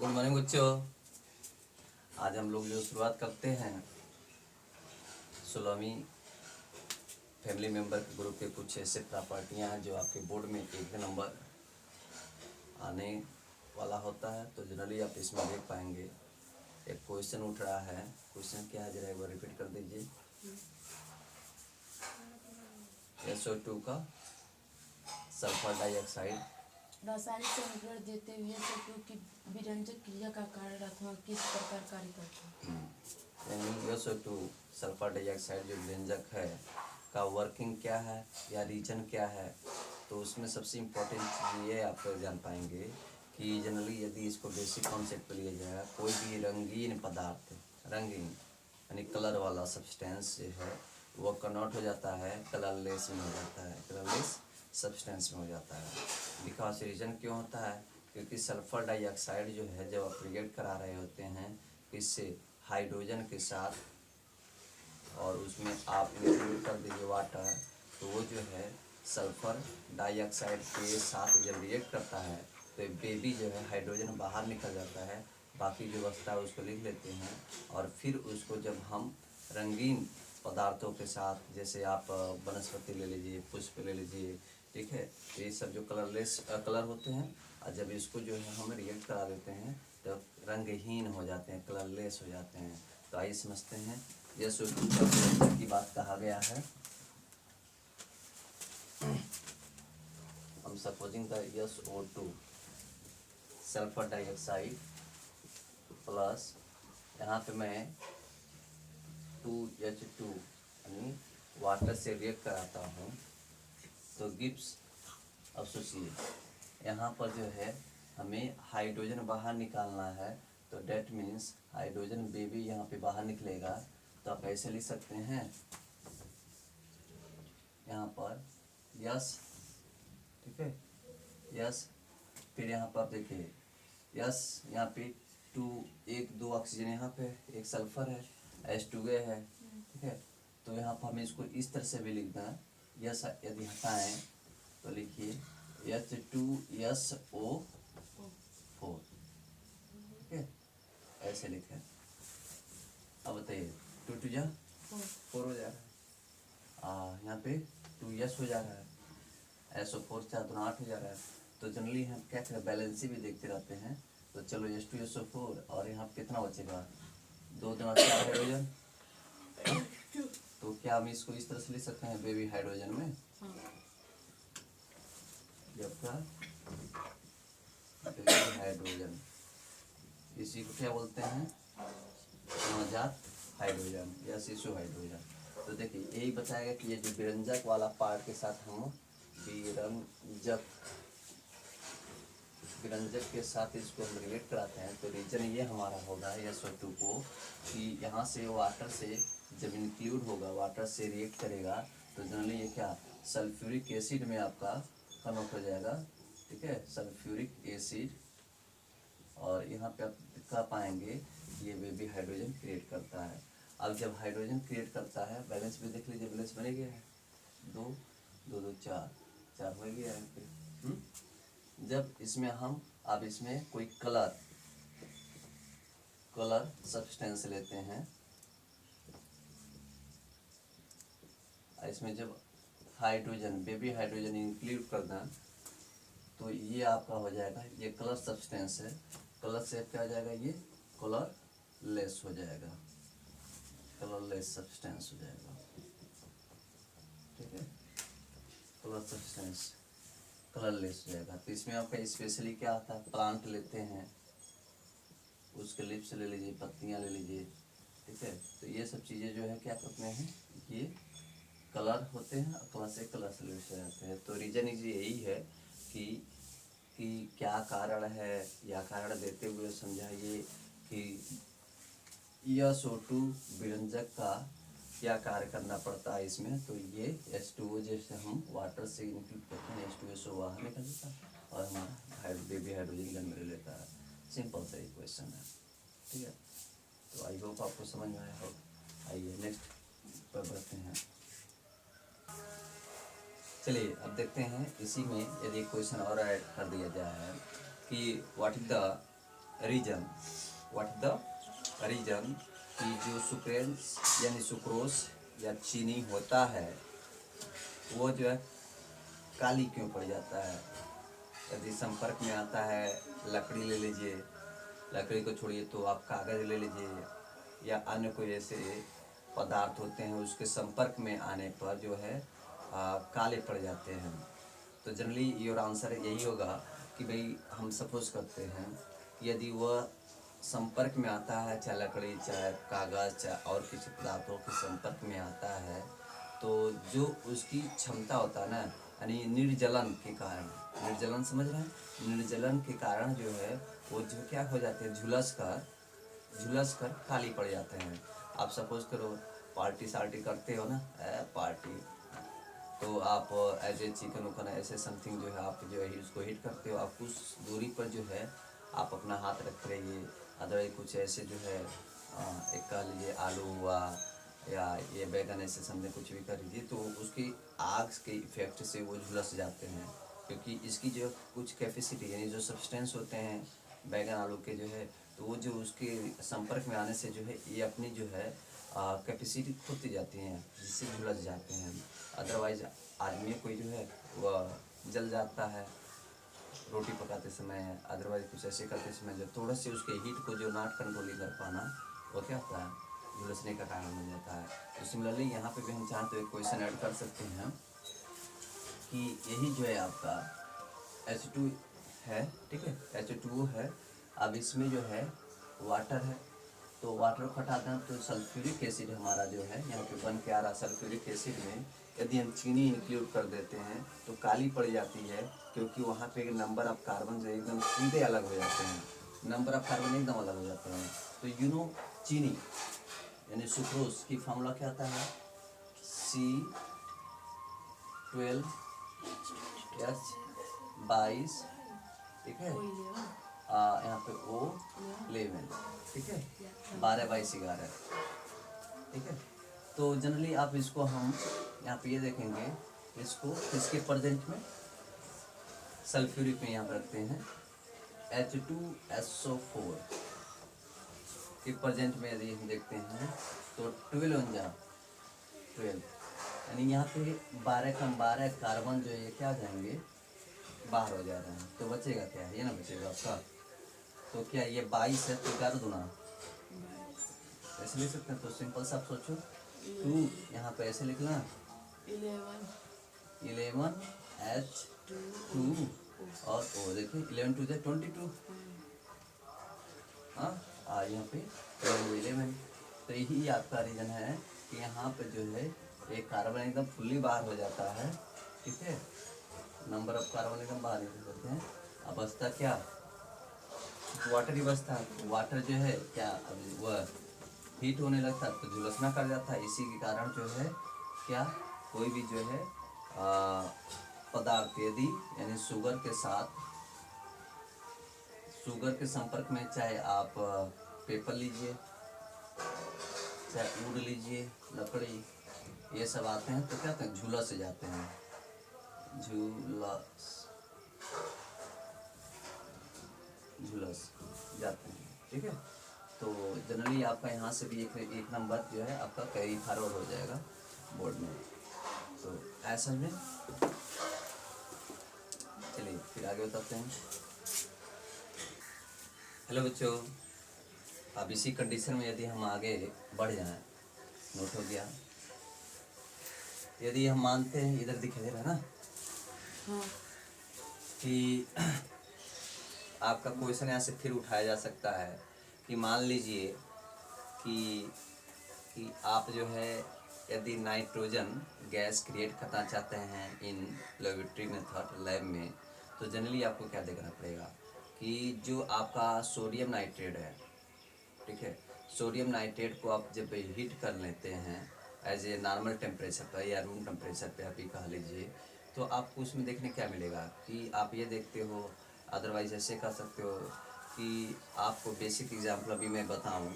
Good morning बच्चों। आज हम लोग जो शुरुआत करते हैं 16वीं फैमिली मेंबर के ग्रुप के कुछ ऐसे प्रॉपर्टियां हैं जो आपके बोर्ड में एक नंबर आने वाला होता है। तो जनरली आप इसमें देख पाएंगे एक क्वेश्चन उठ रहा है। क्वेश्चन क्या है, जरा एक बार रिपीट कर दीजिए। SO2 का सल्फर डाइऑक्साइड रासायनिक समीकरण देते हुए SO2 की विरंजक क्रिया का कारण अथवा किस प्रकार कार्य करता है। यानी SO2 सल्फर डाइऑक्साइड जो व्यंजक है का वर्किंग क्या है या रीजन क्या है। तो उसमें सबसे इम्पोर्टेंट चीज़ ये आप जान पाएंगे कि जनरली यदि इसको बेसिक कॉन्सेप्ट पर लिया जाए, कोई भी रंगीन पदार्थ, रंगीन यानी कलर वाला सब्सटेंस जो है वो कन्वर्ट हो जाता है कलरलेस में हो जाता है, कलरलेस सब्सटेंस में हो जाता है। बिकॉज रीजन क्यों होता है, क्योंकि सल्फर डाइऑक्साइड जो है जब आप रिएक्ट करा रहे होते हैं इससे हाइड्रोजन के साथ और उसमें आप इंक्लूड कर दीजिए वाटर, तो वो जो है सल्फर डाइऑक्साइड के साथ जब रिएक्ट करता है तो बेबी जो है हाइड्रोजन बाहर निकल जाता है, बाकी जो बचता है उसको लिख लेते हैं। और फिर उसको जब हम रंगीन पदार्थों के साथ, जैसे आप वनस्पति ले लीजिए, पुष्प ले लीजिए, ठीक है, ये सब जो कलरलेस कलर होते हैं, और जब इसको जो है हम रिएक्ट करा देते हैं तो रंगहीन हो जाते हैं, कलरलेस हो जाते हैं। तो आइए समझते हैं। SO2 की बात कहा गया है। हम supposing the SO2 sulphur dioxide plus यहाँ पे मैं 2H2 यानी वाटर से रिएक्ट कराता हूँ तो गिव्स एसोसिएट। यहाँ पर जो है हमें हाइड्रोजन बाहर निकालना है, तो डेट मीन्स हाइड्रोजन बेबी यहाँ पे बाहर निकलेगा। तो आप ऐसे लिख सकते हैं यहाँ पर यस, ठीक है, यस। फिर यहाँ पर आप देखिए यस, यहाँ पे 2 ऑक्सीजन यहाँ पे, एक सल्फर है, H2A है, ठीक है। तो यहाँ पर हमें इसको इस तरह से भी लिखना है। यस यदि हटाएं तो लिखिए H2SO4, ठीक है, ऐसे लिखें। अब बताइए 2 2 जा 4 हो जा रहा है, यहाँ पे 2S हो जा रहा है, SO4 4 2 8 हो जा रहा है। तो जनरली हम क्या करें, बैलेंसी भी देखते रहते हैं। तो चलो H2SO4 और यहाँ कितना बचेगा, 2 2 4 हाइड्रोजन। तो क्या हम इसको इस तरह से लिख सकते हैं बेबी हाइड्रोजन में, जब का बेबी हाइड्रोजन, इसी को क्या बोलते हैं, नवजात हाइड्रोजन या शिशु हाइड्रोजन। तो देखिए यही बताएगा कि ये जो विरंजक वाला पार्ट के साथ हम विरंजक के साथ इसको हम रिएक्ट कराते हैं, तो रीजन ये हमारा होगा SO2 को कि यहाँ से वाटर से जब इंक्लूड होगा, वाटर से रिएक्ट करेगा तो जनरली ये क्या सल्फ्यूरिक एसिड में आपका कन्वर्ट हो जाएगा, ठीक है, सल्फ्यूरिक एसिड। और यहाँ पे आप दिखा पाएंगे ये बेबी हाइड्रोजन क्रिएट करता है। अब जब हाइड्रोजन क्रिएट करता है, बैलेंस भी देख लीजिए, बैलेंस बने गया है, 2 2 2 4 4 हो गया है फिर। जब इसमें हम अब इसमें कोई कलर सब्सटेंस लेते हैं, इसमें जब हाइड्रोजन बेबी हाइड्रोजन इंक्लूड कर दें तो ये आपका हो जाएगा, ये कलर सब्सटेंस है, कलर से क्या हो जाएगा, ये कलरलेस हो जाएगा, कलरलेस सब्सटेंस हो जाएगा, ठीक है, कलर सब्सटेंस कलरलेस हो जाएगा। तो इसमें आपका स्पेशली क्या आता है, प्लांट लेते हैं, उसके लिप्स ले लीजिए, पत्तियां ले लीजिए, ठीक है। तो ये सब चीज़ें जो है क्या करते हैं, ये कलर होते हैं और कलर से कलरलेस हो जाते हैं। तो रीजन यही है कि क्या कारण है, या कारण देते हुए समझाइए कि SO2 विरंजक का क्या कार्य करना पड़ता है इसमें। तो ये H2O जैसे हम वाटर से इंक्लूड करते हैं, H2SO बाहर निकल जाता है और हमारा बेबी हाइड्रोजन जन्म ले लेता है। सिंपल सा इक्वेशन है, ठीक है। तो आई होप आपको समझ में आया हो। आइए नेक्स्ट पर बढ़ते हैं। चलिए अब देखते हैं इसी में यदि क्वेश्चन और ऐड कर दिया जाए कि what is the reason, what the reason कि जो सुक्रेंस यानी सुक्रोज या चीनी होता है वो जो है काली क्यों पड़ जाता है। यदि संपर्क में आता है, लकड़ी ले लीजिए, लकड़ी को छोड़िए तो आप कागज़ ले लीजिए या अन्य कोई ऐसे पदार्थ होते हैं उसके संपर्क में आने पर जो है काले पड़ जाते हैं। तो जनरली योर आंसर यही होगा कि भाई हम सपोज करते हैं कि यदि वह संपर्क में आता है, चाहे लकड़ी चाहे कागज़ चाहे और किसी पदार्थों के संपर्क में आता है, तो जो उसकी क्षमता होता है ना, यानी निर्जलन के कारण, निर्जलन समझ रहे हैं, निर्जलन के कारण जो है वो जो क्या हो जाते हैं, झुलस कर काली पड़ जाते हैं। आप सपोज करो पार्टी सार्टी करते हो ना, पार्टी, तो आप एज ए चिकन उकन ऐसे समथिंग जो है आप जो है उसको हिट करते हो, आप उस दूरी पर जो है आप अपना हाथ रख रहिए। अदरवाइज कुछ ऐसे जो है एक कह लीजिए आलू हुआ या ये बैगन ऐसे समथिंग कुछ भी कर लीजिए, तो उसकी आग के इफेक्ट से वो झुलस जाते हैं, क्योंकि इसकी जो कुछ कैपेसिटी यानी जो सब्सटेंस होते हैं बैगन आलू के जो है, तो वो जो उसके संपर्क में आने से जो है ये अपनी जो है कैपेसिटी खोती जाती हैं, जिससे झुलस जाते हैं। अदरवाइज आदमी कोई जो है वह जल जाता है रोटी पकाते समय, अदरवाइज कुछ ऐसे करते समय जब थोड़ा से उसके हीट को जो नॉट कंट्रोलिंग कर पाना वो क्या होता है, झुलसने का कारण बन जाता है। तो सिमिलरली यहाँ पे भी हम चाहें तो एक क्वेश्चन ऐड कर सकते हैं कि यही जो है आपका H2 है, ठीक है, H2O है, अब इसमें जो है वाटर है, तो वाटर को हटा दें तो सल्फ्यूरिक एसिड हमारा जो है यहाँ पे बन के आ रहा। सल्फ्यूरिक एसिड में यदि हम चीनी इंक्लूड कर देते हैं तो काली पड़ जाती है, क्योंकि वहाँ पे नंबर ऑफ कार्बन जो एकदम सीधे अलग हो जाते हैं, नंबर ऑफ कार्बन एकदम अलग हो जाते हैं। तो चीनी यानी सुक्रोज की फॉर्मूला क्या आता है, C12H22, ठीक है, यहाँ पे O11, ठीक है, 12/11, ठीक है। तो जनरली आप इसको हम यहाँ पे ये देखेंगे, इसको इसके प्रेजेंट में सल्फ्यूरिक में यहाँ पर रखते हैं H2SO4 के प्रेजेंट में यदि हम देखते हैं तो 12 यानी यहाँ पे 12 कार्बन जो ये क्या हो जाएंगे, बाहर हो जा रहे हैं, तो बचेगा क्या, ये ना बचेगा आपका, तो क्या ये 22 है तो 11 दूना ऐसे लिख सकते हैं। तो सिंपल सा आप सोचो 2 यहाँ पे ऐसे लिखना 11H2 और O, देखिए 11 2 22, हाँ यहाँ पे 11, तो यही आपका रीजन है कि यहाँ पे जो है एक कार्बन एकदम फुल्ली बाहर हो जाता है, ठीक है, नंबर ऑफ कार्बन एकदम बाहर निकल जाते हैं। अब बचता क्या, वाटर ही बचता है। वाटर जो है क्या अब वह हीट होने लगता है तो झुलसना कर जाता है, इसी के कारण जो है क्या कोई भी जो है पदार्थ यदि यानी शुगर के संपर्क में, चाहे आप पेपर लीजिए चाहे वुड लीजिए, लकड़ी, ये सब आते हैं तो क्या होते हैं, झुलस जाते हैं, झुलस जाते हैं, ठीक है। तो जनरली आपका यहाँ से भी एक नंबर जो है आपका कैरी फॉरवर्ड हो जाएगा बोर्ड में। तो ऐसा में चलिए फिर आगे बताते हैं। हेलो बच्चों, अब इसी कंडीशन में यदि हम आगे बढ़ जाएं, नोट हो गया, यदि हम मानते हैं, इधर दिखाई दे रहा है ना, हाँ, कि आपका क्वेश्चन यहाँ से फिर उठाया जा सकता है कि मान लीजिए कि आप जो है यदि नाइट्रोजन गैस क्रिएट करना चाहते हैं इन लेबोरेटरी मेथड लैब में, तो जनरली आपको क्या देखना पड़ेगा कि जो आपका सोडियम नाइट्रेट है, ठीक है, सोडियम नाइट्रेट को आप जब हीट कर लेते हैं एज ए नॉर्मल टेम्परेचर पर या रूम टेम्परेचर पे आप ही कह लीजिए, तो आपको उसमें देखने क्या मिलेगा कि आप ये देखते हो, अदरवाइज ऐसे कह सकते हो कि आपको बेसिक एग्जांपल अभी मैं बताऊं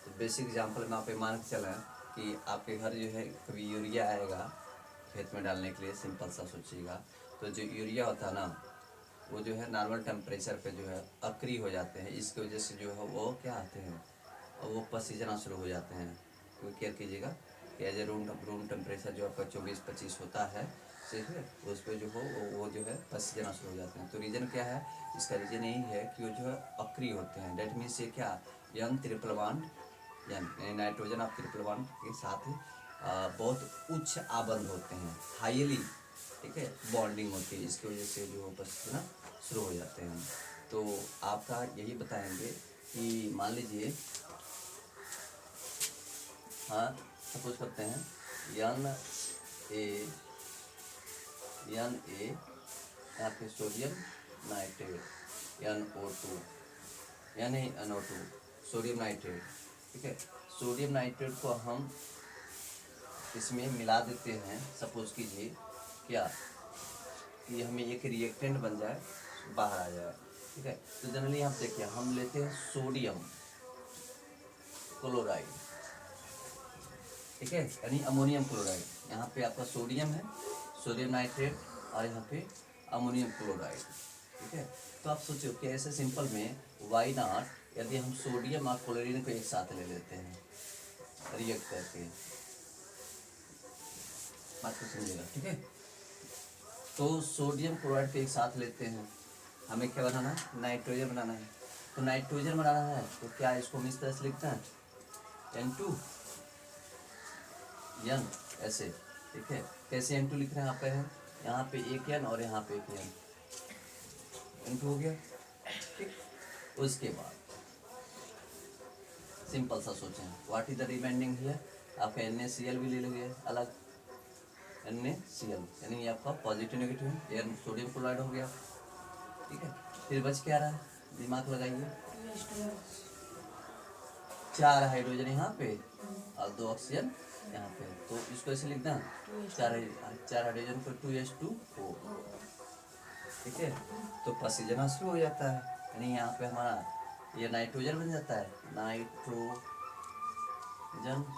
तो बेसिक एग्जांपल में आप ये मान के चलें कि आपके घर जो है कभी यूरिया आएगा खेत में डालने के लिए, सिंपल सा सोचिएगा, तो जो यूरिया होता है ना, वो जो है नॉर्मल टेम्परेचर पे जो है अक्री हो जाते हैं। इसकी वजह से जो है वो क्या आते हैं, और वो पसीजना शुरू हो जाते हैं। तो केयर कीजिएगा कि एज ए रूम टेम्परेचर जो आपका 24-25 होता है, ठीक है, उस पर जो हो वो जो है पसीजना शुरू हो जाते हैं। तो रीज़न क्या है, इसका रीज़न यही है कि वो जो है अक्री होते हैं। डेट मीन्स ये क्या, यन ट्रिपल बॉन्ड यानी नाइट्रोजन ऑफ ट्रिपल बॉन्ड के साथ बहुत उच्च आबंध होते हैं, हाईली, ठीक है, बॉन्डिंग होती है। इसकी वजह से जो पसीना शुरू हो जाते हैं। तो आपका यही बताएंगे कि मान लीजिए, हाँ सपोज करते हैं एन ए यहाँ पे सोडियम नाइट्रेट NO2 यानी NO2 सोडियम नाइट्रेट, ठीक है। सोडियम नाइट्रेट को हम इसमें मिला देते हैं। सपोज कीजिए क्या कि हमें एक रिएक्टेंट बन जाए, बाहर आ जाए, ठीक है। तो जनरली आप देखिए हम लेते हैं सोडियम क्लोराइड, ठीक है, यानी अमोनियम क्लोराइड। यहाँ पे आपका सोडियम है, सोडियम नाइट्रेट, और यहाँ पे अमोनियम क्लोराइड, ठीक है। तो आप सोचो कि ऐसे सिंपल में वाई नॉट यदि हम सोडियम और क्लोरीन को एक साथ ले लेते हैं रिएक्ट करके, बात को समझिएगा, ठीक है। तो सोडियम क्लोराइड को एक साथ लेते हैं, हमें क्या बनाना है, नाइट्रोजन बनाना है। तो नाइट्रोजन बनाना है तो क्या इसको हम इस तरह से लिखते हैं N2 N ऐसे, ठीक है। कैसे N2 लिख रहे हैं, आप कहें यहाँ पे एक N और यहाँ पे एक N हो गया, ठीक। उसके बाद सिंपल सा सोचें, what is the reminding here, आपका NaCl भी ले लेंगे अलग, NaCl यानी ये आपका पॉजिटिव नेगेटिव है, एयर सोडियम क्लोराइड हो गया, ठीक है। फिर बच क्या रहा है, दिमाग लगाइए, 4 हाइड्रोजन यहाँ पे और 2 ऑक्सीजन यहाँ पे। तो इसको ऐसे लिखना, 4 हाइड्रोजन को 2H2O, ठीक है। तो पसीजना शुरू हो जाता है, यानी यहाँ पे हमारा ये नाइट्रोजन बन जाता है, nitrogen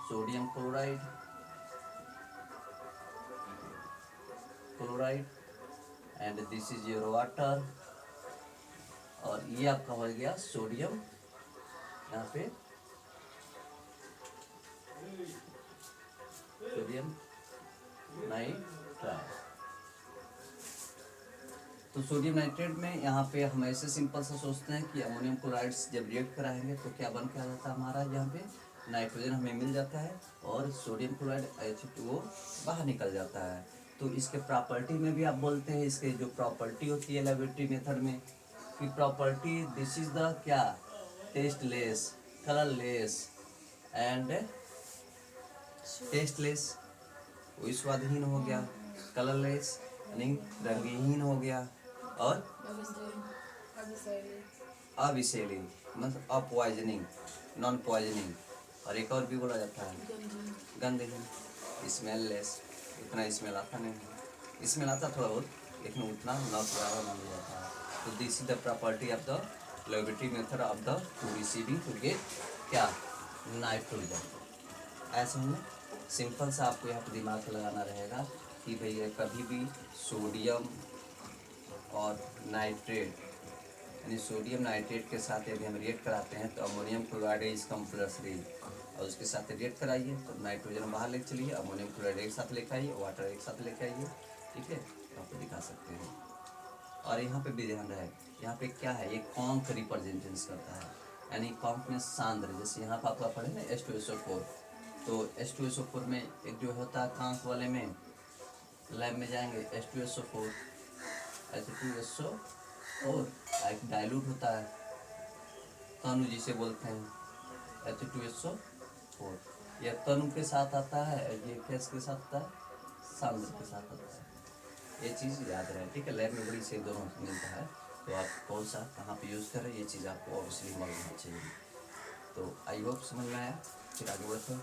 sodium chloride and this is your water, और ये आपका हो गया सोडियम यहाँ पे सोडियम नाइट्राइड। तो सोडियम नाइट्रेट में यहाँ पे हम ऐसे सिंपल सा सोचते हैं कि अमोनियम क्लोराइड जब रिएक्ट कराएंगे तो क्या बन के आ जाता है हमारा, यहाँ पे नाइट्रोजन हमें मिल जाता है और सोडियम क्लोराइड H2O बाहर निकल जाता है। तो इसके प्रॉपर्टी में भी आप बोलते हैं, इसके जो प्रॉपर्टी होती है लैबोरेटरी मेथड में, कि प्रॉपर्टी दिस इज द क्या, टेस्टलेस, कलरलेस एंड टेस्टलेस, वही स्वादहीन हो गया, कलरलेस यानी रंगहीन हो गया, और अविषैली मतलब अपॉइजनिंग, नॉन पॉइजनिंग, और एक और भी बोला जाता है गंधहीन, स्मेललेस, उतना स्मेल आता नहीं है, स्मेल आता थोड़ा बहुत लेकिन उतना न ज़्यादा मान लिया जाता है। तो this is the property of the laboratory method of the to receiving to get क्या, नाइट्रोजन। ऐसे में सिंपल सा आपको यहाँ पर दिमाग लगाना रहेगा कि भैया कभी भी सोडियम और नाइट्रेट यानी सोडियम नाइट्रेट के साथ यदि हम रिएक्ट कराते हैं तो अमोनियम क्लोराइड इज कंपल्सरी, और उसके साथ रिएक्ट कराइए तो नाइट्रोजन बाहर लेके चलिए, अमोनियम क्लोराइड एक साथ लेके आइए, वाटर एक साथ लेके आइए, ठीक है। तो आपको दिखा सकते हैं। और यहाँ पे भी ध्यान रहे, यहाँ पे क्या है, ये कॉन्क रिप्रेजेंटेशन करता है, यानी कॉन्क में सांद्र, जैसे यहाँ पर आपका पढ़े ना H2SO4, तो H2SO4 में एक जो होता है कांक वाले में, लैब में जाएंगे H2SO4 एक डाइल्यूट होता है तनु जिसे बोलते हैं H2SO4, यह तनु के साथ आता है, ये गैस के साथ आता है, सांद्र के साथ आता है। ये चीज़ याद रहे, ठीक है। लैब में बड़ी से दोनों मिलता है, तो आप कौन सा कहाँ पे यूज़ करें ये चीज़ आपको ऑब्वियसली मालूम होना चाहिए। तो आई होप समझ में आया, फिर आगे बढ़ते हैं।